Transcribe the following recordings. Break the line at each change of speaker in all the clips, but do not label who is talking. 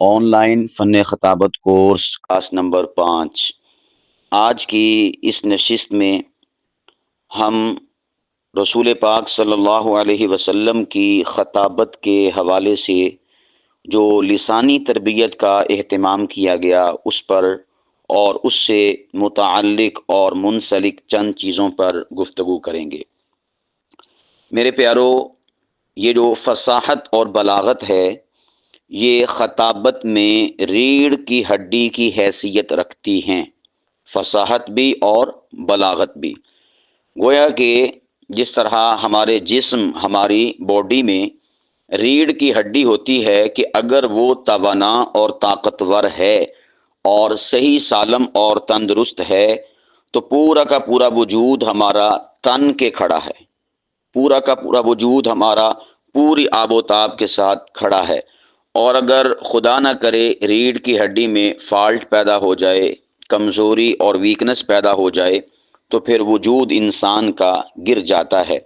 On line فن خطابت course class number 5۔ آج کی اس نشست میں ہم رسول پاک صلی اللہ علیہ وسلم کی خطابت کے حوالے سے جو لسانی تربیت کا اہتمام کیا گیا اس پر اور اس سے متعلق اور منسلک چند چیزوں پر گفتگو کریں گے۔ میرے پیارو، یہ جو فصاحت اور بلاغت ہے یہ خطابت میں ریڑھ کی ہڈی کی حیثیت رکھتی ہیں، فصاحت بھی اور بلاغت بھی۔ گویا کہ جس طرح ہمارے جسم، ہماری باڈی میں ریڑھ کی ہڈی ہوتی ہے کہ اگر وہ توانا اور طاقتور ہے اور صحیح سالم اور تندرست ہے تو پورا کا پورا وجود ہمارا تن کے کھڑا ہے، پورا کا پورا وجود ہمارا پوری آب و تاب کے ساتھ کھڑا ہے۔ اور اگر خدا نہ کرے ریڑھ کی ہڈی میں فالٹ پیدا ہو جائے، کمزوری اور ویکنس پیدا ہو جائے تو پھر وجود انسان کا گر جاتا ہے۔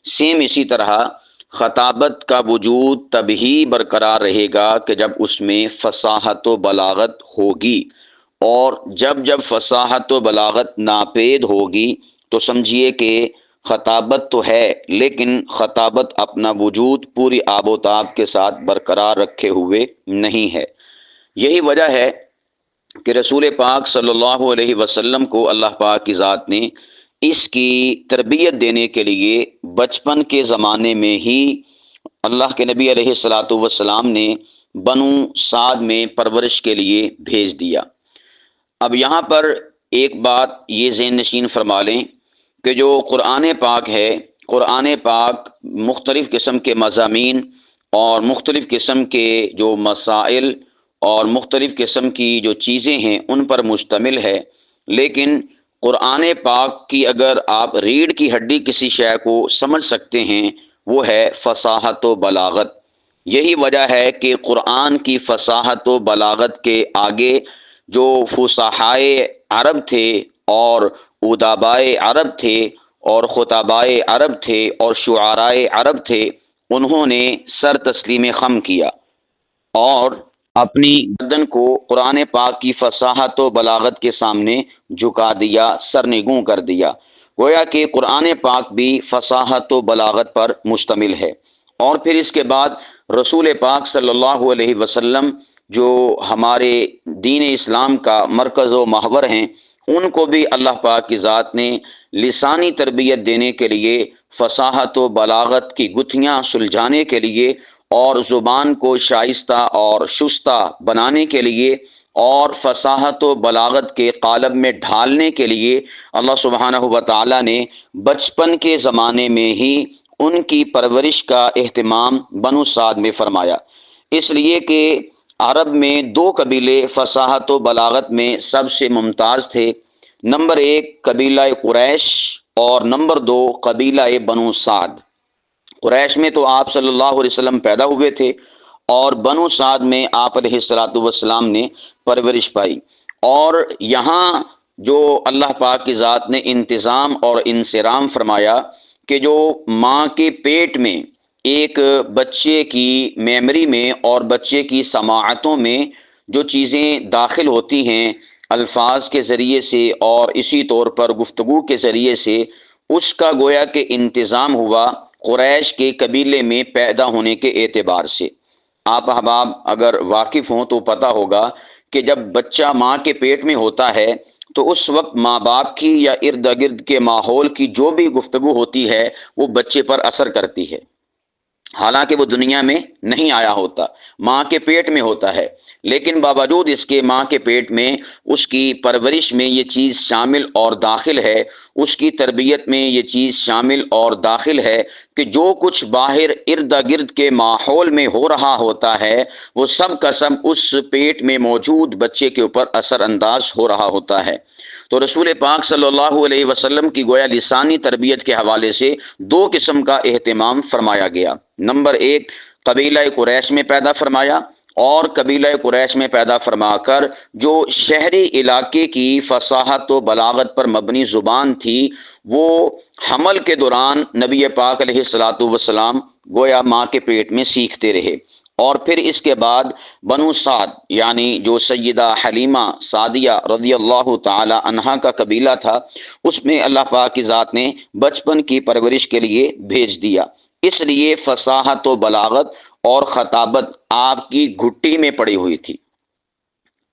سیم اسی طرح خطابت کا وجود تبھی برقرار رہے گا کہ جب اس میں فصاحت و بلاغت ہوگی، اور جب فصاحت و بلاغت ناپید ہوگی تو سمجھیے کہ خطابت تو ہے لیکن خطابت اپنا وجود پوری آب و تاب کے ساتھ برقرار رکھے ہوئے نہیں ہے۔ یہی وجہ ہے کہ رسول پاک صلی اللہ علیہ وسلم کو اللہ پاک کی ذات نے اس کی تربیت دینے کے لیے بچپن کے زمانے میں ہی اللہ کے نبی علیہ الصلاۃ والسلام نے بنو سعد میں پرورش کے لیے بھیج دیا۔ اب یہاں پر ایک بات یہ ذہن نشین فرما لیں کہ جو قرآن پاک ہے، قرآن پاک مختلف قسم کے مضامین اور مختلف قسم کے جو مسائل اور مختلف قسم کی جو چیزیں ہیں ان پر مشتمل ہے، لیکن قرآن پاک کی اگر آپ ریڑھ کی ہڈی کسی شے کو سمجھ سکتے ہیں وہ ہے فصاحت و بلاغت۔ یہی وجہ ہے کہ قرآن کی فصاحت و بلاغت کے آگے جو فصحائے عرب تھے اور ادبائے عرب تھے اور خطبائے عرب تھے اور شعرائے عرب تھے، انہوں نے سر تسلیم خم کیا اور اپنی گردن کو قرآن پاک کی فصاحت و بلاغت کے سامنے جھکا دیا، سرنگوں کر دیا۔ گویا کہ قرآن پاک بھی فصاحت و بلاغت پر مشتمل ہے۔ اور پھر اس کے بعد رسول پاک صلی اللہ علیہ وسلم جو ہمارے دین اسلام کا مرکز و محور ہیں، ان کو بھی اللہ پاک کی ذات نے لسانی تربیت دینے کے لیے، فصاحت و بلاغت کی گتھیاں سلجھانے کے لیے اور زبان کو شائستہ اور شستہ بنانے کے لیے اور فصاحت و بلاغت کے قالب میں ڈھالنے کے لیے اللہ سبحانہ و تعالی نے بچپن کے زمانے میں ہی ان کی پرورش کا اہتمام بنو سعد میں فرمایا۔ اس لیے کہ عرب میں دو قبیلے فصاحت و بلاغت میں سب سے ممتاز تھے، نمبر 1 قبیلہ قریش اور نمبر 2 قبیلہ بنو سعد۔ قریش میں تو آپ صلی اللہ علیہ وسلم پیدا ہوئے تھے اور بنو سعد میں آپ علیہ الصلاۃ والسلام نے پرورش پائی۔ اور یہاں جو اللہ پاک کی ذات نے انتظام اور انصرام فرمایا کہ جو ماں کے پیٹ میں ایک بچے کی میموری میں اور بچے کی سماعتوں میں جو چیزیں داخل ہوتی ہیں الفاظ کے ذریعے سے اور اسی طور پر گفتگو کے ذریعے سے، اس کا گویا کہ انتظام ہوا قریش کے قبیلے میں پیدا ہونے کے اعتبار سے۔ آپ احباب اگر واقف ہوں تو پتہ ہوگا کہ جب بچہ ماں کے پیٹ میں ہوتا ہے تو اس وقت ماں باپ کی یا ارد گرد کے ماحول کی جو بھی گفتگو ہوتی ہے وہ بچے پر اثر کرتی ہے، حالانکہ وہ دنیا میں نہیں آیا ہوتا، ماں کے پیٹ میں ہوتا ہے، لیکن باوجود اس کے ماں کے پیٹ میں اس کی پرورش میں یہ چیز شامل اور داخل ہے، اس کی تربیت میں یہ چیز شامل اور داخل ہے کہ جو کچھ باہر ارد گرد کے ماحول میں ہو رہا ہوتا ہے وہ سب کا سب اس پیٹ میں موجود بچے کے اوپر اثر انداز ہو رہا ہوتا ہے۔ تو رسول پاک صلی اللہ علیہ وسلم کی گویا لسانی تربیت کے حوالے سے دو قسم کا اہتمام فرمایا گیا۔ نمبر 1 قبیلہ قریش میں پیدا فرمایا، اور قبیلہ قریش میں پیدا فرما کر جو شہری علاقے کی فصاحت و بلاغت پر مبنی زبان تھی وہ حمل کے دوران نبی پاک علیہ الصلاۃ والسلام گویا ماں کے پیٹ میں سیکھتے رہے، اور پھر اس کے بعد بنو سعد یعنی جو سیدہ حلیمہ سعدیہ رضی اللہ تعالی عنہا کا قبیلہ تھا، اس میں اللہ پاک کی ذات نے بچپن کی پرورش کے لیے بھیج دیا۔ اس لیے فصاحت و بلاغت اور خطابت آپ کی گھٹی میں پڑی ہوئی تھی۔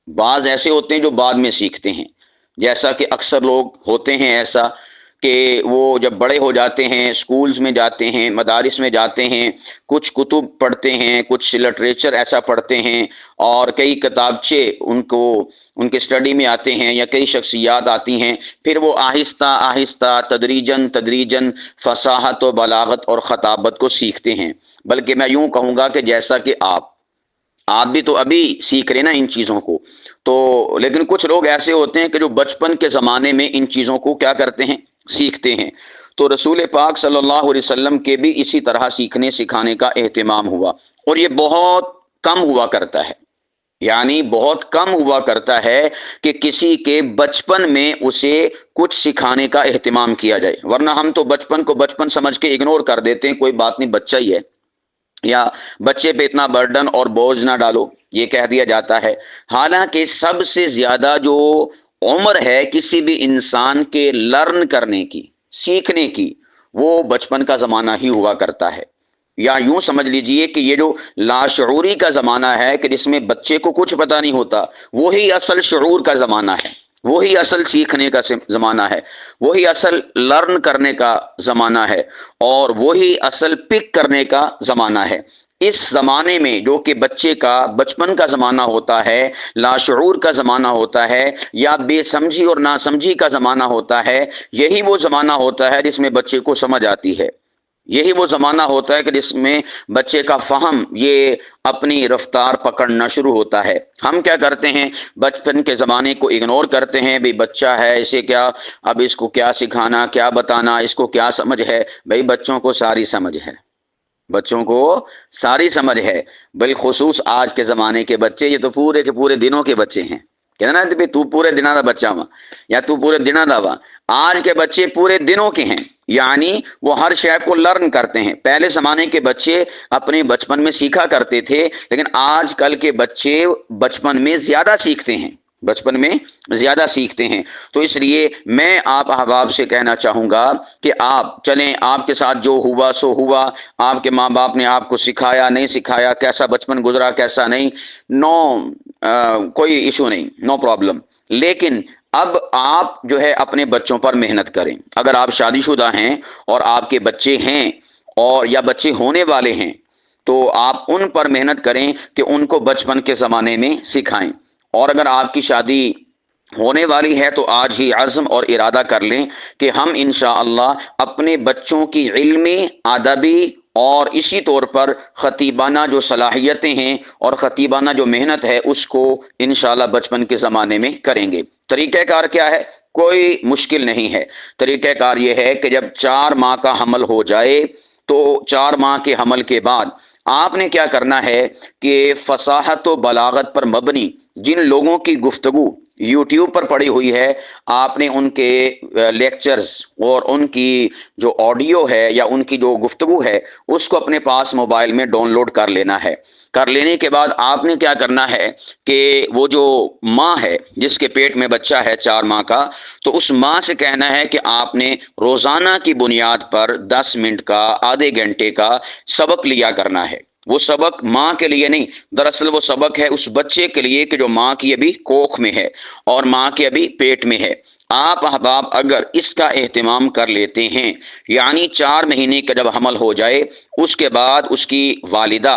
بعض ایسے ہوتے ہیں جو بعد میں سیکھتے ہیں، جیسا کہ اکثر لوگ ہوتے ہیں ایسا کہ وہ جب بڑے ہو جاتے ہیں، سکولز میں جاتے ہیں، مدارس میں جاتے ہیں، کچھ کتب پڑھتے ہیں، کچھ لٹریچر ایسا پڑھتے ہیں، اور کئی کتابچے ان کے اسٹڈی میں آتے ہیں، یا کئی شخصیات آتی ہیں، پھر وہ آہستہ آہستہ تدریجاً فصاحت و بلاغت اور خطابت کو سیکھتے ہیں۔ بلکہ میں یوں کہوں گا کہ جیسا کہ آپ بھی تو ابھی سیکھ رہے نا ان چیزوں کو، تو لیکن کچھ لوگ ایسے ہوتے ہیں کہ جو بچپن کے زمانے میں ان چیزوں کو کیا کرتے ہیں، سیکھتے ہیں۔ تو رسول پاک صلی اللہ علیہ وسلم کے بھی اسی طرح سیکھنے سکھانے کا اہتمام ہوا، اور یہ بہت کم ہوا کرتا ہے، یعنی بہت کم ہوا کرتا ہے کہ کسی کے بچپن میں اسے کچھ سکھانے کا اہتمام کیا جائے، ورنہ ہم تو بچپن کو بچپن سمجھ کے اگنور کر دیتے ہیں، کوئی بات نہیں، بچہ ہی ہے، یا بچے پہ اتنا برڈن اور بوجھ نہ ڈالو، یہ کہہ دیا جاتا ہے۔ حالانکہ سب سے زیادہ جو عمر ہے کسی بھی انسان کے لرن کرنے کی، سیکھنے کی، وہ بچپن کا زمانہ ہی ہوا کرتا ہے۔ یا یوں سمجھ لیجئے کہ یہ جو لاشعوری کا زمانہ ہے کہ جس میں بچے کو کچھ پتہ نہیں ہوتا، وہی اصل شعور کا زمانہ ہے، وہی اصل سیکھنے کا زمانہ ہے، وہی اصل لرن کرنے کا زمانہ ہے، اور وہی اصل پک کرنے کا زمانہ ہے۔ اس زمانے میں جو کہ بچے کا بچپن کا زمانہ ہوتا ہے، لاشعور کا زمانہ ہوتا ہے، یا بے سمجھی اور ناسمجھی کا زمانہ ہوتا ہے، یہی وہ زمانہ ہوتا ہے جس میں بچے کو سمجھ آتی ہے، یہی وہ زمانہ ہوتا ہے کہ جس میں بچے کا فہم یہ اپنی رفتار پکڑنا شروع ہوتا ہے۔ ہم کیا کرتے ہیں، بچپن کے زمانے کو اگنور کرتے ہیں، بھئی بچہ ہے، اسے کیا، اب اس کو کیا سکھانا، کیا بتانا، اس کو کیا سمجھ ہے۔ بھئی بچوں کو ساری سمجھ ہے، بچوں کو ساری سمجھ ہے، بالخصوص آج کے زمانے کے بچے، یہ تو پورے کے پورے دنوں کے بچے ہیں، کہنا نا کہ تو پورے دنوں کا بچہ ہوا، یا تو پورے دنوں کا ہوا۔ آج کے بچے پورے دنوں کے ہیں، یعنی وہ ہر شے کو لرن کرتے ہیں۔ پہلے زمانے کے بچے اپنے بچپن میں سیکھا کرتے تھے، لیکن آج کل کے بچے بچپن میں زیادہ سیکھتے ہیں، بچپن میں زیادہ سیکھتے ہیں۔ تو اس لیے میں آپ احباب سے کہنا چاہوں گا کہ آپ چلیں، آپ کے ساتھ جو ہوا سو ہوا، آپ کے ماں باپ نے آپ کو سکھایا نہیں سکھایا، کیسا بچپن گزرا کیسا نہیں، کوئی ایشو نہیں، نو پرابلم۔ لیکن اب آپ جو ہے اپنے بچوں پر محنت کریں۔ اگر آپ شادی شدہ ہیں اور آپ کے بچے ہیں، اور یا بچے ہونے والے ہیں، تو آپ ان پر محنت کریں کہ ان کو بچپن کے زمانے میں سکھائیں۔ اور اگر آپ کی شادی ہونے والی ہے تو آج ہی عزم اور ارادہ کر لیں کہ ہم انشاءاللہ اپنے بچوں کی علمی، ادبی اور اسی طور پر خطیبانہ جو صلاحیتیں ہیں اور خطیبانہ جو محنت ہے اس کو انشاءاللہ بچپن کے زمانے میں کریں گے۔ طریقہ کار کیا ہے؟ کوئی مشکل نہیں ہے۔ طریقہ کار یہ ہے کہ جب 4 ماہ کا حمل ہو جائے تو 4 ماہ کے حمل کے بعد آپ نے کیا کرنا ہے کہ فصاحت و بلاغت پر مبنی جن لوگوں کی گفتگو یوٹیوب پر پڑی ہوئی ہے، آپ نے ان کے لیکچرز اور ان کی جو آڈیو ہے یا ان کی جو گفتگو ہے اس کو اپنے پاس موبائل میں ڈاؤن لوڈ کر لینا ہے۔ کر لینے کے بعد آپ نے کیا کرنا ہے کہ وہ جو ماں ہے جس کے پیٹ میں بچہ ہے 4 ماہ کا، تو اس ماں سے کہنا ہے کہ آپ نے روزانہ کی بنیاد پر 10 منٹ کا، آدھے گھنٹے کا سبق لیا کرنا ہے۔ وہ سبق ماں کے لیے نہیں، دراصل وہ سبق ہے اس بچے کے لیے کہ جو ماں کی ابھی کوکھ میں ہے اور ماں کے ابھی پیٹ میں ہے۔ آپ احباب اگر اس کا اہتمام کر لیتے ہیں، یعنی 4 مہینے کا جب حمل ہو جائے، اس کے بعد اس کی والدہ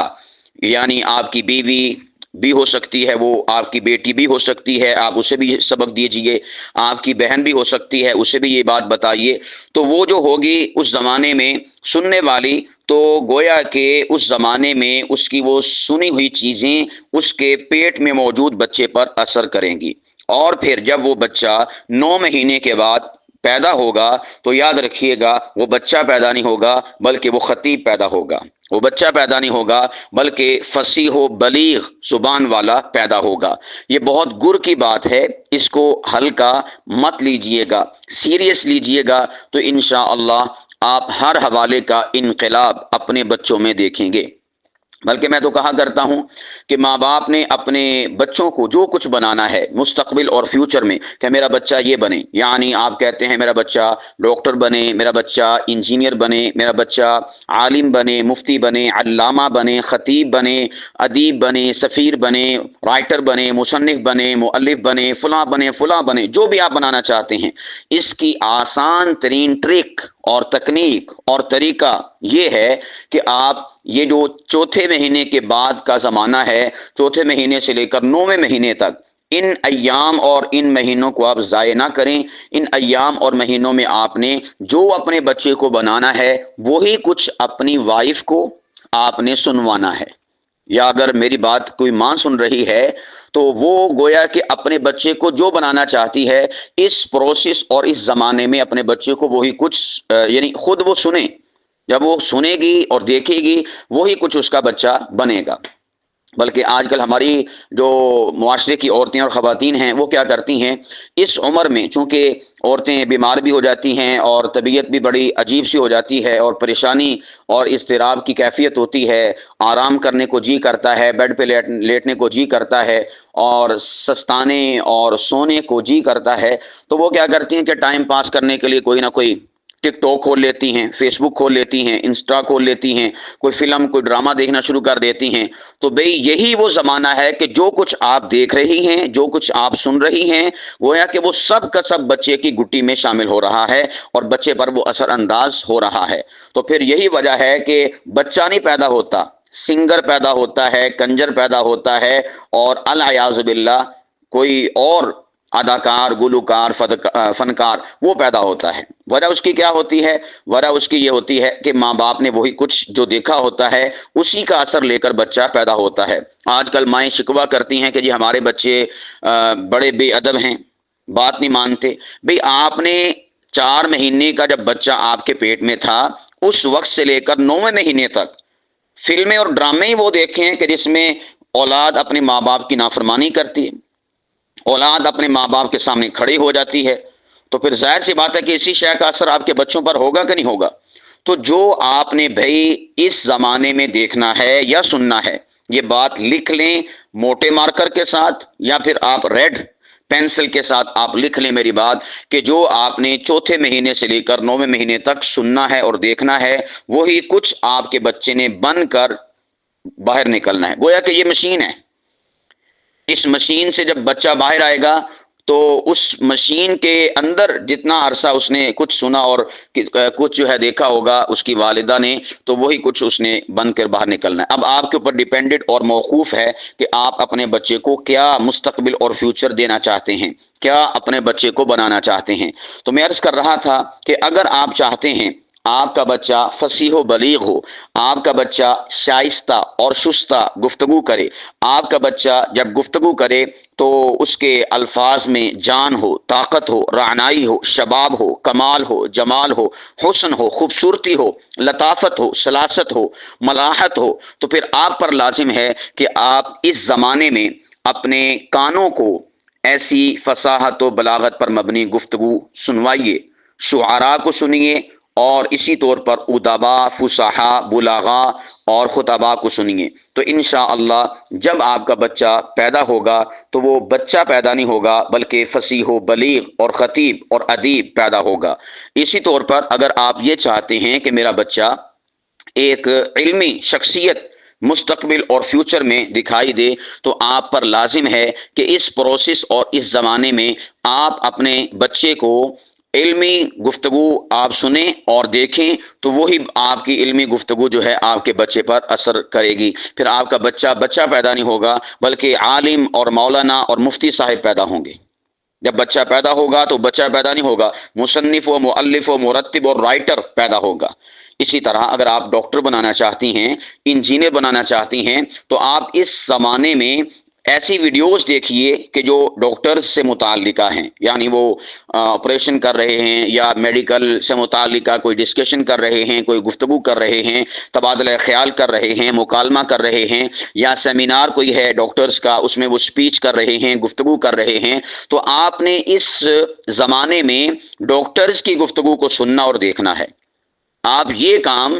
یعنی آپ کی بیوی بھی ہو سکتی ہے، وہ آپ کی بیٹی بھی ہو سکتی ہے، آپ اسے بھی سبق دیجئے، آپ کی بہن بھی ہو سکتی ہے، اسے بھی یہ بات بتائیے۔ تو وہ جو ہوگی اس زمانے میں سننے والی، تو گویا کہ اس زمانے میں اس کی وہ سنی ہوئی چیزیں اس کے پیٹ میں موجود بچے پر اثر کریں گی، اور پھر جب وہ بچہ 9 مہینے کے بعد پیدا ہوگا تو یاد رکھیے گا وہ بچہ پیدا نہیں ہوگا بلکہ وہ خطیب پیدا ہوگا، وہ بچہ پیدا نہیں ہوگا بلکہ فصیح و بلیغ زبان والا پیدا ہوگا۔ یہ بہت گر کی بات ہے، اس کو ہلکا مت لیجئے گا، سیریس لیجئے گا، تو انشاءاللہ آپ ہر حوالے کا انقلاب اپنے بچوں میں دیکھیں گے۔ بلکہ میں تو کہا کرتا ہوں کہ ماں باپ نے اپنے بچوں کو جو کچھ بنانا ہے مستقبل اور فیوچر میں، کہ میرا بچہ یہ بنے، یعنی آپ کہتے ہیں میرا بچہ ڈاکٹر بنے، میرا بچہ انجینئر بنے، میرا بچہ عالم بنے، مفتی بنے، علامہ بنے، خطیب بنے، ادیب بنے، سفیر بنے، رائٹر بنے، مصنف بنے، مؤلف بنے، فلاں بنے، جو بھی آپ بنانا چاہتے ہیں، اس کی آسان ترین ٹرک اور تکنیک اور طریقہ یہ ہے کہ آپ یہ جو چوتھے مہینے کے بعد کا زمانہ ہے، چوتھے مہینے سے لے کر 9ویں مہینے تک، ان ایام اور ان مہینوں کو آپ ضائع نہ کریں۔ ان ایام اور مہینوں میں آپ نے جو اپنے بچے کو بنانا ہے وہی کچھ اپنی وائف کو آپ نے سنوانا ہے، یا اگر میری بات کوئی ماں سن رہی ہے تو وہ گویا کہ اپنے بچے کو جو بنانا چاہتی ہے اس پروسیس اور اس زمانے میں اپنے بچے کو وہی کچھ یعنی خود وہ سنے، جب وہ سنے گی اور دیکھے گی وہی کچھ اس کا بچہ بنے گا۔ بلکہ آج کل ہماری جو معاشرے کی عورتیں اور خواتین ہیں وہ کیا کرتی ہیں، اس عمر میں چونکہ عورتیں بیمار بھی ہو جاتی ہیں اور طبیعت بھی بڑی عجیب سی ہو جاتی ہے اور پریشانی اور اضطراب کی کیفیت ہوتی ہے، آرام کرنے کو جی کرتا ہے، بیڈ پہ لیٹنے کو جی کرتا ہے اور سستانے اور سونے کو جی کرتا ہے، تو وہ کیا کرتی ہیں کہ ٹائم پاس کرنے کے لیے کوئی نہ کوئی ٹک ٹاک کھول لیتی ہیں، فیس بک کھول لیتی ہیں، انسٹا کھول لیتی ہیں، کوئی فلم کوئی ڈرامہ دیکھنا شروع کر دیتی ہیں۔ تو بھئی یہی وہ زمانہ ہے کہ جو کچھ آپ دیکھ رہی ہیں، جو کچھ آپ سن رہی ہیں، گویا کہ وہ سب کا سب بچے کی گٹی میں شامل ہو رہا ہے اور بچے پر وہ اثر انداز ہو رہا ہے۔ تو پھر یہی وجہ ہے کہ بچہ نہیں پیدا ہوتا، سنگر پیدا ہوتا ہے، کنجر پیدا ہوتا ہے، اور العیاذ باللہ کوئی اور اداکار، گلوکار، فنکار وہ پیدا ہوتا ہے۔ وجہ اس کی کیا ہوتی ہے؟ وجہ اس کی یہ ہوتی ہے کہ ماں باپ نے وہی کچھ جو دیکھا ہوتا ہے اسی کا اثر لے کر بچہ پیدا ہوتا ہے۔ آج کل مائیں شکوہ کرتی ہیں کہ جی ہمارے بچے بڑے بے ادب ہیں، بات نہیں مانتے۔ بھئی آپ نے 4 مہینے کا جب بچہ آپ کے پیٹ میں تھا اس وقت سے لے کر 9ویں مہینے تک فلمیں اور ڈرامے ہی وہ دیکھے ہیں کہ جس میں اولاد اپنے ماں باپ کی نافرمانی کرتی ہے، اولاد اپنے ماں باپ کے سامنے کھڑی ہو جاتی ہے، تو پھر ظاہر سی بات ہے کہ اسی شے کا اثر آپ کے بچوں پر ہوگا کہ نہیں ہوگا؟ تو جو آپ نے بھائی اس زمانے میں دیکھنا ہے یا سننا ہے، یہ بات لکھ لیں موٹے مارکر کے ساتھ، یا پھر آپ ریڈ پینسل کے ساتھ آپ لکھ لیں میری بات، کہ جو آپ نے چوتھے مہینے سے لے کر 9ویں مہینے تک سننا ہے اور دیکھنا ہے وہی کچھ آپ کے بچے نے بن کر باہر نکلنا ہے۔ گویا کہ یہ مشین ہے، اس مشین سے جب بچہ باہر آئے گا تو اس مشین کے اندر جتنا عرصہ اس نے کچھ سنا اور کچھ جو ہے دیکھا ہوگا اس کی والدہ نے، تو وہی کچھ اس نے بن کر باہر نکلنا ہے۔ اب آپ کے اوپر ڈیپینڈنٹ اور موقوف ہے کہ آپ اپنے بچے کو کیا مستقبل اور فیوچر دینا چاہتے ہیں، کیا اپنے بچے کو بنانا چاہتے ہیں۔ تو میں عرض کر رہا تھا کہ اگر آپ چاہتے ہیں آپ کا بچہ فصیح و بلیغ ہو، آپ کا بچہ شائستہ اور شستہ گفتگو کرے، آپ کا بچہ جب گفتگو کرے تو اس کے الفاظ میں جان ہو، طاقت ہو، رعنائی ہو، شباب ہو، کمال ہو، جمال ہو، حسن ہو، خوبصورتی ہو، لطافت ہو، سلاست ہو، ملاحت ہو، تو پھر آپ پر لازم ہے کہ آپ اس زمانے میں اپنے کانوں کو ایسی فصاحت و بلاغت پر مبنی گفتگو سنوائیے، شعراء کو سنیے، اور اسی طور پر ادبا، فصحاء، بلغاء اور خطباء کو سنیے۔ تو انشاءاللہ جب آپ کا بچہ پیدا ہوگا تو وہ بچہ پیدا نہیں ہوگا بلکہ فصیح و بلیغ اور خطیب اور ادیب پیدا ہوگا۔ اسی طور پر اگر آپ یہ چاہتے ہیں کہ میرا بچہ ایک علمی شخصیت مستقبل اور فیوچر میں دکھائی دے، تو آپ پر لازم ہے کہ اس پروسیس اور اس زمانے میں آپ اپنے بچے کو علمی گفتگو آپ سنیں اور دیکھیں، تو وہی آپ کی علمی گفتگو جو ہے آپ کے بچے پر اثر کرے گی۔ پھر آپ کا بچہ پیدا نہیں ہوگا بلکہ عالم اور مولانا اور مفتی صاحب پیدا ہوں گے۔ جب بچہ پیدا ہوگا تو بچہ پیدا نہیں ہوگا، مصنف و مؤلف و مرتب اور رائٹر پیدا ہوگا۔ اسی طرح اگر آپ ڈاکٹر بنانا چاہتی ہیں، انجینئر بنانا چاہتی ہیں، تو آپ اس زمانے میں ایسی ویڈیوز دیکھیے کہ جو ڈاکٹرز سے متعلقہ ہیں، یعنی وہ آپریشن کر رہے ہیں یا میڈیکل سے متعلقہ کوئی ڈسکشن کر رہے ہیں، کوئی گفتگو کر رہے ہیں، تبادلہ خیال کر رہے ہیں، مکالمہ کر رہے ہیں، یا سیمینار کوئی ہے ڈاکٹرز کا اس میں وہ سپیچ کر رہے ہیں، گفتگو کر رہے ہیں، تو آپ نے اس زمانے میں ڈاکٹرز کی گفتگو کو سننا اور دیکھنا ہے۔ آپ یہ کام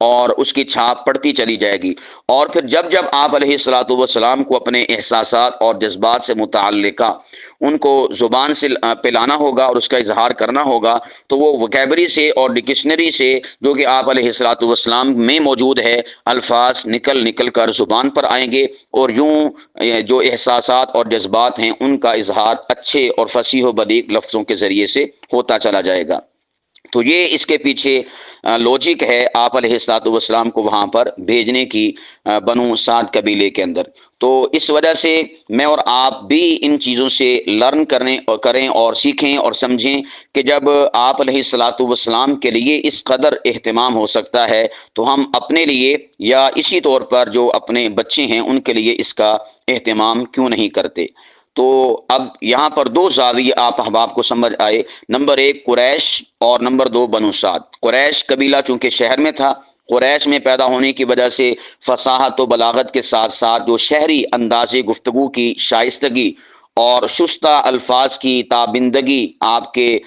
اور اس کی چھاپ پڑتی چلی جائے گی۔ اور پھر جب جب آپ علیہ الصلاۃ والسلام کو اپنے احساسات اور جذبات سے متعلقہ ان کو زبان سے پہ لانا ہوگا اور اس کا اظہار کرنا ہوگا، تو وہ وکیبری سے اور ڈکشنری سے جو کہ آپ علیہ الصلاۃ والسلام میں موجود ہے، الفاظ نکل نکل کر زبان پر آئیں گے، اور یوں جو احساسات اور جذبات ہیں ان کا اظہار اچھے اور فصیح و بلیغ لفظوں کے ذریعے سے ہوتا چلا جائے گا۔ تو یہ اس کے پیچھے لوجک ہے آپ علیہ الصلاۃ والسلام کو وہاں پر بھیجنے کی، بنو سعد قبیلے کے اندر۔ تو اس وجہ سے میں اور آپ بھی ان چیزوں سے لرن کریں اور سیکھیں اور سمجھیں کہ جب آپ علیہ الصلاۃ والسلام کے لیے اس قدر اہتمام ہو سکتا ہے تو ہم اپنے لیے یا اسی طور پر جو اپنے بچے ہیں ان کے لیے اس کا اہتمام کیوں نہیں کرتے۔ تو اب یہاں پر دو زاویے آپ احباب کو سمجھ آئے، نمبر ایک قریش اور نمبر دو بنو سعد۔ قریش قبیلہ چونکہ شہر میں تھا، قریش میں پیدا ہونے کی وجہ سے فصاحت و بلاغت کے ساتھ ساتھ جو شہری انداز گفتگو کی شائستگی اور شستہ الفاظ کی تابندگی آپ کے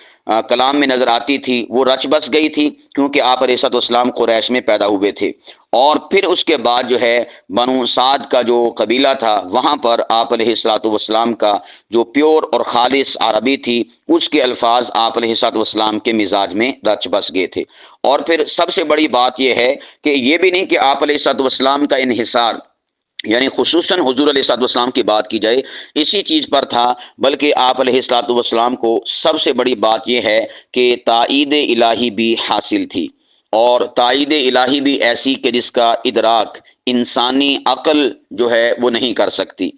کلام میں نظر آتی تھی، وہ رچ بس گئی تھی، کیونکہ آپ علیہ الصلوۃ والسلام قریش میں پیدا ہوئے تھے۔ اور پھر اس کے بعد جو ہے بنو سعد کا جو قبیلہ تھا، وہاں پر آپ علیہ الصلوۃ والسلام کا جو پیور اور خالص عربی تھی، اس کے الفاظ آپ علیہ الصلوۃ والسلام کے مزاج میں رچ بس گئے تھے۔ اور پھر سب سے بڑی بات یہ ہے کہ یہ بھی نہیں کہ آپ علیہ الصلوۃ والسلام کا انحصار، یعنی خصوصاً حضور علیہ الصلوۃ والسلام کی بات کی جائے، اسی چیز پر تھا، بلکہ آپ علیہ الصلوۃ والسلام کو سب سے بڑی بات یہ ہے کہ تائید الہی بھی حاصل تھی، اور تائید الہی بھی ایسی کہ جس کا ادراک انسانی عقل جو ہے وہ نہیں کر سکتی۔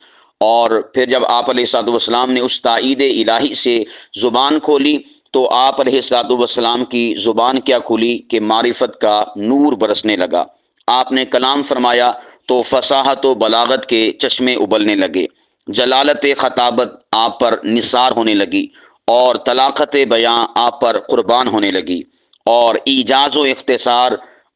اور پھر جب آپ علیہ الصلوۃ والسلام نے اس تائید الہی سے زبان کھولی تو آپ علیہ الصلوۃ والسلام کی زبان کیا کھلی کہ معرفت کا نور برسنے لگا۔ آپ نے کلام فرمایا تو فصاحت و بلاغت کے چشمے ابلنے لگے، جلالت خطابت آپ پر نثار ہونے لگی، اور طلاقت بیاں آپ پر قربان ہونے لگی، اور ایجاز و اختصار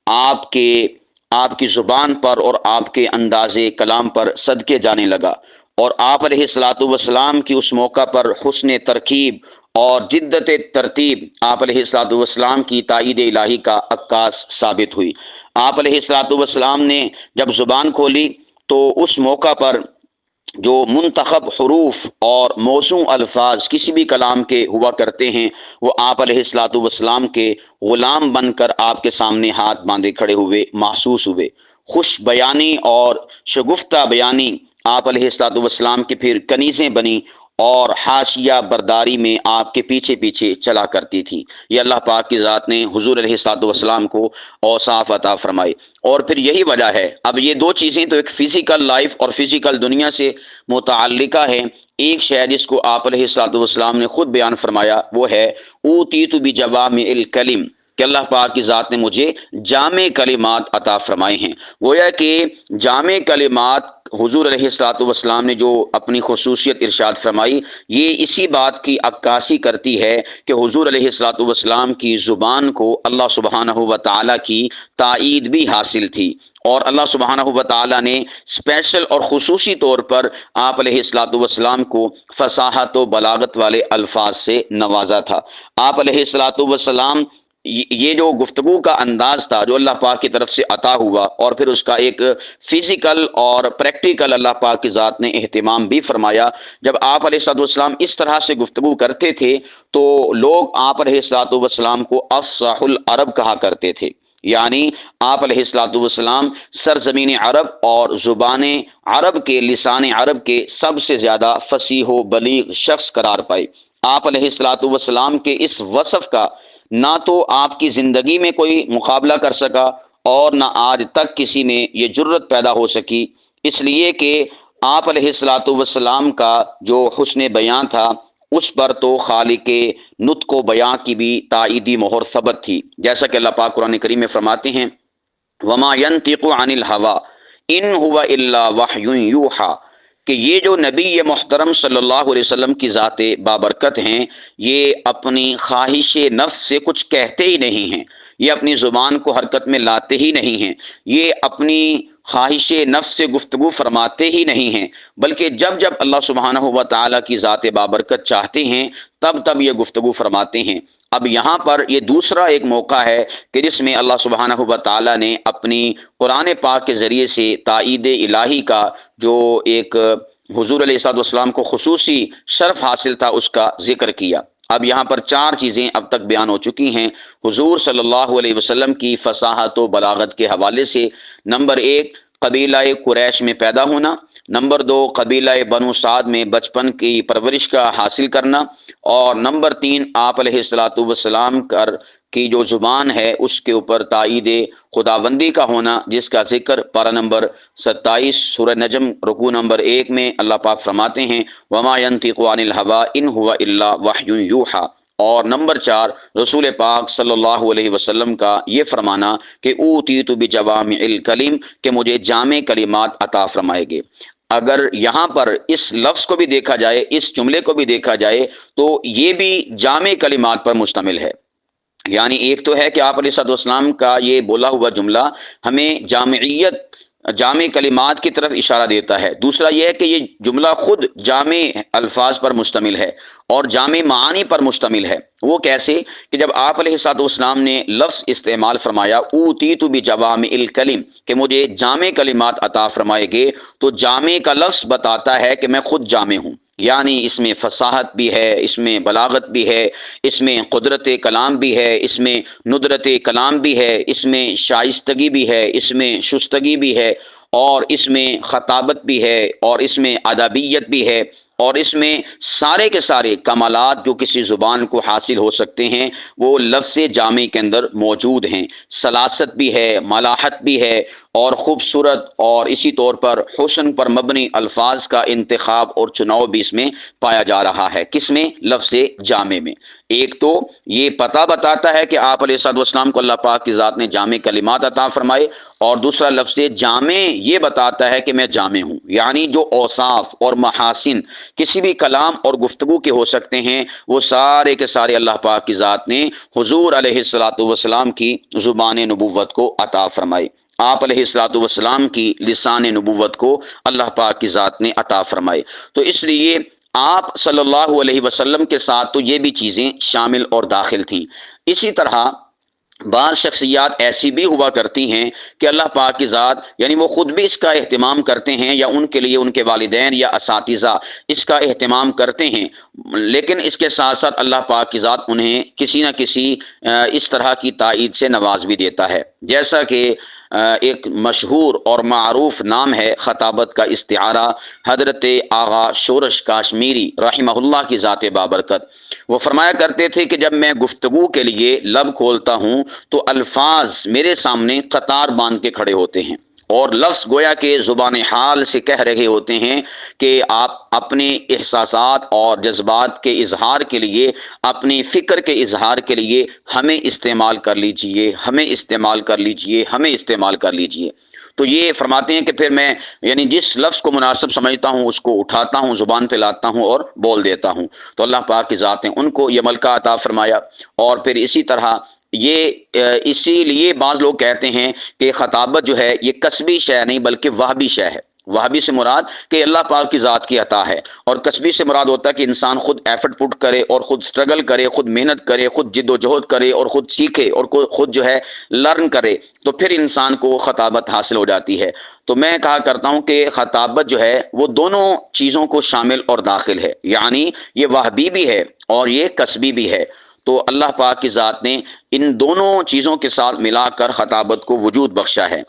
آپ کی زبان پر اور آپ کے انداز کلام پر صدقے جانے لگا، اور آپ علیہ الصلوۃ والسلام کی اس موقع پر حسن ترکیب اور جدت ترتیب آپ علیہ الصلوۃ والسلام کی تائید الہی کا عکاس ثابت ہوئی۔ آپ علیہ الصلوۃ والسلام نے جب زبان کھولی تو اس موقع پر جو منتخب حروف اور موزوں الفاظ کسی بھی کلام کے ہوا کرتے ہیں، وہ آپ علیہ الصلوۃ والسلام کے غلام بن کر آپ کے سامنے ہاتھ باندھے کھڑے ہوئے محسوس ہوئے۔ خوش بیانی اور شگفتہ بیانی آپ علیہ الصلوۃ والسلام کی پھر کنیزیں بنی، اور حاشیہ برداری میں آپ کے پیچھے پیچھے چلا کرتی تھی۔ یہ اللہ پاک کی ذات نے حضور علیہ الصلوۃ والسلام کو اوصاف عطا فرمائے۔ اور پھر یہی وجہ ہے، اب یہ دو چیزیں تو ایک فزیکل لائف اور فزیکل دنیا سے متعلقہ ہے، ایک شے جس کو آپ علیہ الصلوۃ والسلام نے خود بیان فرمایا وہ ہے اوتیت بجوامع الکلم، کہ اللہ پاک کی ذات نے مجھے جامع کلمات عطا فرمائے ہیں۔ گویا کہ جامع کلمات حضور علیہ الصلوۃ والسلام نے جو اپنی خصوصیت ارشاد فرمائی، یہ اسی بات کی عکاسی کرتی ہے کہ حضور علیہ الصلوۃ والسلام کی زبان کو اللہ سبحانہ و تعالیٰ کی تائید بھی حاصل تھی، اور اللہ سبحانہ و تعالیٰ نے اسپیشل اور خصوصی طور پر آپ علیہ الصلوۃ والسلام کو فصاحت و بلاغت والے الفاظ سے نوازا تھا۔ آپ علیہ الصلوۃ والسلام یہ جو گفتگو کا انداز تھا جو اللہ پاک کی طرف سے عطا ہوا، اور پھر اس کا ایک فزیکل اور پریکٹیکل اللہ پاک کی ذات نے اہتمام بھی فرمایا۔ جب آپ علیہ الصلوۃ والسلام اس طرح سے گفتگو کرتے تھے تو لوگ آپ علیہ الصلوۃ والسلام کو افصح العرب کہا کرتے تھے، یعنی آپ علیہ الصلوۃ والسلام سرزمین عرب اور زبان عرب کے، لسان عرب کے سب سے زیادہ فصیح و بلیغ شخص قرار پائے۔ آپ علیہ الصلوۃ والسلام کے اس وصف کا نہ تو آپ کی زندگی میں کوئی مقابلہ کر سکا، اور نہ آج تک کسی میں یہ جرت پیدا ہو سکی، اس لیے کہ آپ علیہ الصلوۃ والسلام کا جو حسن بیان تھا اس پر تو خالق نطق و بیان کی بھی تائیدی مہر ثبت تھی، جیسا کہ اللہ پاک قرآن کریم میں فرماتے ہیں وما ينطق عن الهوى ان هو الا وحی یوحی، کہ یہ جو نبی محترم صلی اللہ علیہ وسلم کی ذات بابرکت ہیں، یہ اپنی خواہش نفس سے کچھ کہتے ہی نہیں ہیں، یہ اپنی زبان کو حرکت میں لاتے ہی نہیں ہیں، یہ اپنی خواہش نفس سے گفتگو فرماتے ہی نہیں ہیں، بلکہ جب جب اللہ سبحانہ و تعالیٰ کی ذات بابرکت چاہتے ہیں تب تب یہ گفتگو فرماتے ہیں۔ اب یہاں پر یہ دوسرا ایک موقع ہے کہ جس میں اللہ سبحانہ و تعالی نے اپنی قرآن پاک کے ذریعے سے تائید الہی کا جو ایک حضور علیہ الصلوۃ والسلام کو خصوصی شرف حاصل تھا اس کا ذکر کیا۔ اب یہاں پر چار چیزیں اب تک بیان ہو چکی ہیں حضور صلی اللہ علیہ وسلم کی فصاحت و بلاغت کے حوالے سے۔ نمبر ایک، قبیلہ قریش میں پیدا ہونا۔ نمبر دو، قبیلہ بنو سعد میں بچپن کی پرورش کا حاصل کرنا۔ اور نمبر تین، آپ علیہ الصلوۃ والسلام کی جو زبان ہے اس کے اوپر تائید خداوندی کا ہونا، جس کا ذکر پارہ نمبر 27 سورہ نجم رکوع نمبر 1 میں اللہ پاک فرماتے ہیں وما ينطق عن الهوى ان هو الا وحی یوحى۔ اور نمبر 4، رسول پاک صلی اللہ علیہ وسلم کا یہ فرمانا کہ اوتیت بجوامع الکلم، کہ مجھے جامع کلمات عطا فرمائے گے۔ اگر یہاں پر اس لفظ کو بھی دیکھا جائے، اس جملے کو بھی دیکھا جائے، تو یہ بھی جامع کلمات پر مشتمل ہے۔ یعنی ایک تو ہے کہ آپ علیہ الصلوۃ والسلام کا یہ بولا ہوا جملہ ہمیں جامع کلمات کی طرف اشارہ دیتا ہے۔ دوسرا یہ ہے کہ یہ جملہ خود جامع الفاظ پر مشتمل ہے اور جامع معانی پر مشتمل ہے۔ وہ کیسے کہ جب آپ علیہ الصلوۃ والسلام نے لفظ استعمال فرمایا اوتیت بجوامع الکلم، کہ مجھے جامع کلمات عطا فرمائے گے، تو جامع کا لفظ بتاتا ہے کہ میں خود جامع ہوں، یعنی اس میں فصاحت بھی ہے، اس میں بلاغت بھی ہے، اس میں قدرت کلام بھی ہے، اس میں ندرت کلام بھی ہے، اس میں شائستگی بھی ہے، اس میں شستگی بھی ہے، اور اس میں خطابت بھی ہے، اور اس میں ادبیت بھی ہے، اور اس میں سارے کے سارے کمالات جو کسی زبان کو حاصل ہو سکتے ہیں وہ لفظ جامع کے اندر موجود ہیں۔ سلاست بھی ہے، ملاحت بھی ہے، اور خوبصورت اور اسی طور پر حسن پر مبنی الفاظ کا انتخاب اور چناؤ بھی اس میں پایا جا رہا ہے۔ کس میں؟ لفظ جامع میں۔ ایک تو یہ پتہ بتاتا ہے کہ آپ علیہ الصلوۃ والسلام کو اللہ پاک کی ذات نے جامع کلمات عطا فرمائے، اور دوسرا لفظ جامع یہ بتاتا ہے کہ میں جامع ہوں، یعنی جو اوصاف اور محاسن کسی بھی کلام اور گفتگو کے ہو سکتے ہیں وہ سارے کے سارے اللہ پاک کی ذات نے حضور علیہ الصلوۃ والسلام کی زبان نبوت کو عطا فرمائے، آپ علیہ الصلوۃ والسلام کی لسان نبوت کو اللہ پاک کی ذات نے عطا فرمائے۔ تو اس لیے آپ صلی اللہ علیہ وسلم کے ساتھ تو یہ بھی چیزیں شامل اور داخل تھیں۔ اسی طرح بعض شخصیات ایسی بھی ہوا کرتی ہیں کہ اللہ پاک کی ذات یعنی وہ خود بھی اس کا اہتمام کرتے ہیں، یا ان کے لیے ان کے والدین یا اساتذہ اس کا اہتمام کرتے ہیں، لیکن اس کے ساتھ ساتھ اللہ پاک کی ذات انہیں کسی نہ کسی اس طرح کی تائید سے نواز بھی دیتا ہے۔ جیسا کہ ایک مشہور اور معروف نام ہے خطابت کا استعارہ حضرت آغا شورش کاشمیری رحمہ اللہ کی ذات بابرکت۔ وہ فرمایا کرتے تھے کہ جب میں گفتگو کے لیے لب کھولتا ہوں تو الفاظ میرے سامنے قطار باندھ کے کھڑے ہوتے ہیں، اور لفظ گویا کہ زبان حال سے کہہ رہے ہوتے ہیں کہ آپ اپنے احساسات اور جذبات کے اظہار کے لیے، اپنی فکر کے اظہار کے لیے ہمیں استعمال کر لیجئے، ہمیں استعمال کر لیجئے، ہمیں استعمال کر لیجئے۔ تو یہ فرماتے ہیں کہ پھر میں یعنی جس لفظ کو مناسب سمجھتا ہوں اس کو اٹھاتا ہوں، زبان پہ لاتا ہوں اور بول دیتا ہوں۔ تو اللہ پاک کی ذات نے ان کو یہ ملکہ عطا فرمایا۔ اور پھر اسی طرح یہ اسی لیے بعض لوگ کہتے ہیں کہ خطابت جو ہے یہ کسبی شے نہیں بلکہ وہبی شے ہے۔ وہبی سے مراد کہ اللہ پاک کی ذات کی عطا ہے، اور کسبی سے مراد ہوتا ہے کہ انسان خود ایفرٹ پٹ کرے اور خود سٹرگل کرے، خود محنت کرے، خود جد و جہد کرے اور خود سیکھے اور خود جو ہے لرن کرے، تو پھر انسان کو خطابت حاصل ہو جاتی ہے۔ تو میں کہا کرتا ہوں کہ خطابت جو ہے وہ دونوں چیزوں کو شامل اور داخل ہے، یعنی یہ وہبی بھی ہے اور یہ کسبی بھی ہے۔ تو اللہ پاک کی ذات نے ان دونوں چیزوں کے ساتھ ملا کر خطابت کو وجود بخشا ہے۔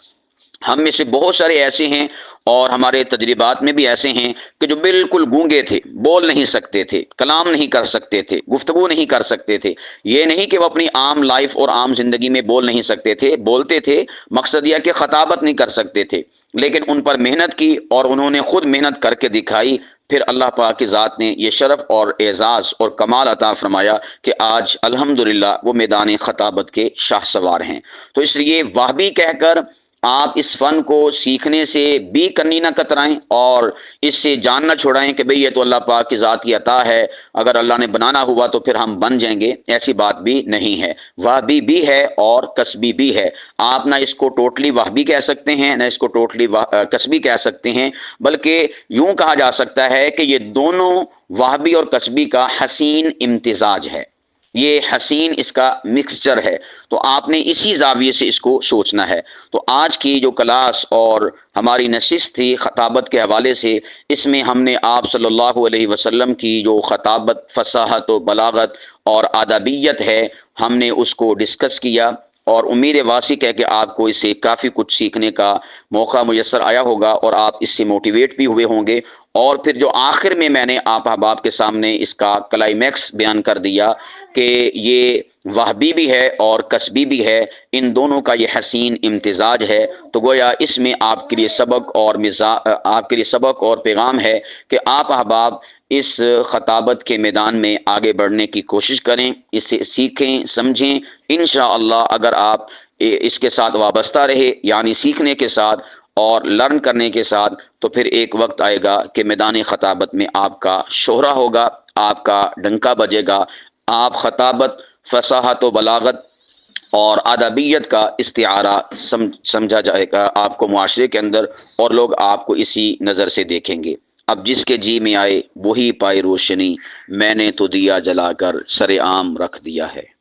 ہم میں سے بہت سارے ایسے ہیں اور ہمارے تجربات میں بھی ایسے ہیں کہ جو بالکل گونگے تھے، بول نہیں سکتے تھے، کلام نہیں کر سکتے تھے، گفتگو نہیں کر سکتے تھے۔ یہ نہیں کہ وہ اپنی عام لائف اور عام زندگی میں بول نہیں سکتے تھے، بولتے تھے، مقصد یہ کہ خطابت نہیں کر سکتے تھے، لیکن ان پر محنت کی اور انہوں نے خود محنت کر کے دکھائی۔ پھر اللہ پاک کی ذات نے یہ شرف اور اعزاز اور کمال عطا فرمایا کہ آج الحمدللہ وہ میدان خطابت کے شاہ سوار ہیں۔ تو اس لیے وہبی کہہ کر آپ اس فن کو سیکھنے سے بھی کنی نہ کترائیں اور اس سے جان نہ چھوڑائیں کہ بھئی یہ تو اللہ پاک کی ذات کی عطا ہے، اگر اللہ نے بنانا ہوا تو پھر ہم بن جائیں گے، ایسی بات بھی نہیں ہے۔ وہبی بھی ہے اور کسبی بھی ہے۔ آپ نہ اس کو ٹوٹلی وہبی کہہ سکتے ہیں، نہ اس کو ٹوٹلی کسبی کہہ سکتے ہیں، بلکہ یوں کہا جا سکتا ہے کہ یہ دونوں وہبی اور کسبی کا حسین امتزاج ہے۔ یہ حسین اس کا مکسچر ہے، تو آپ نے اسی زاویے سے اس کو سوچنا ہے۔ تو آج کی جو کلاس اور ہماری نشست تھی خطابت کے حوالے سے، اس میں ہم نے آپ صلی اللہ علیہ وسلم کی جو خطابت، فصاحت و بلاغت اور ادبیت ہے، ہم نے اس کو ڈسکس کیا، اور امید واسق ہے کہ آپ کو اس سے کافی کچھ سیکھنے کا موقع میسر آیا ہوگا اور آپ اس سے موٹیویٹ بھی ہوئے ہوں گے۔ اور پھر جو آخر میں نے آپ احباب کے سامنے اس کا کلائمیکس بیان کر دیا کہ یہ وہبی بھی ہے اور کسبی بھی ہے، ان دونوں کا یہ حسین امتزاج ہے، تو گویا اس میں آپ کے لیے سبق اور پیغام ہے کہ آپ احباب اس خطابت کے میدان میں آگے بڑھنے کی کوشش کریں، اسے سیکھیں، سمجھیں۔ انشاءاللہ اگر آپ اس کے ساتھ وابستہ رہے، یعنی سیکھنے کے ساتھ اور لرن کرنے کے ساتھ، تو پھر ایک وقت آئے گا کہ میدان خطابت میں آپ کا شہرہ ہوگا، آپ کا ڈنکا بجے گا، آپ خطابت، فصاحت و بلاغت اور ادبیت کا استعارہ سمجھا جائے گا آپ کو معاشرے کے اندر، اور لوگ آپ کو اسی نظر سے دیکھیں گے۔ اب جس کے جی میں آئے وہی پائے روشنی، میں نے تو دیا جلا کر سر عام رکھ دیا ہے۔